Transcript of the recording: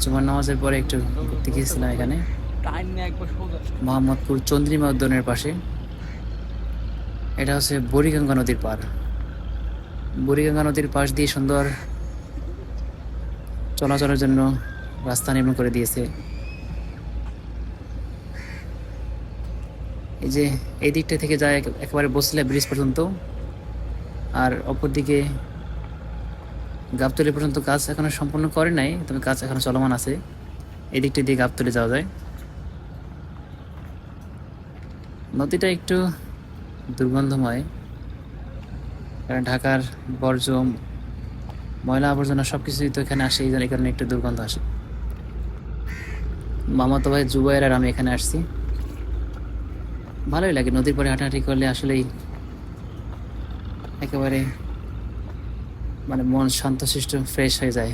জুমার নামাজের পরে একটু ঘুরতে গিয়েছিলাম এখানে মোহাম্মদপুর চন্দ্রিমা উদ্যানের পাশে। এটা হচ্ছে বুড়িগঙ্গা নদীর পার। বুড়িগঙ্গা নদীর পাশ দিয়ে সুন্দর চলাচলের জন্য রাস্তা নির্মাণ করে দিয়েছে। এই যে এই দিকটা থেকে যায় একেবারে বসিলা ব্রিজ পর্যন্ত, আর অপরদিকে গাবতলী পর্যন্ত কাজ এখনো সম্পূর্ণ করে নাই, তবে কাজ এখনো চলমান আছে। এই দিকটা দিয়ে গাবতলী যাওয়া যায়। নদীটা একটু দুর্গন্ধময়, কারণ ঢাকার বর্জ্য ময়লা আবর্জনা সবকিছুই তো এখানে আসে, এই কারণে একটু দুর্গন্ধ আসে। মামাতো ভাই জুবাইর আর আমি এখানে আসছি। ভালোই লাগে নদীর পরে হাঁটাহাঁটি করলে, আসলেই একেবারে মানে মন শান্তশিষ্ট ফ্রেশ হয়ে যায়।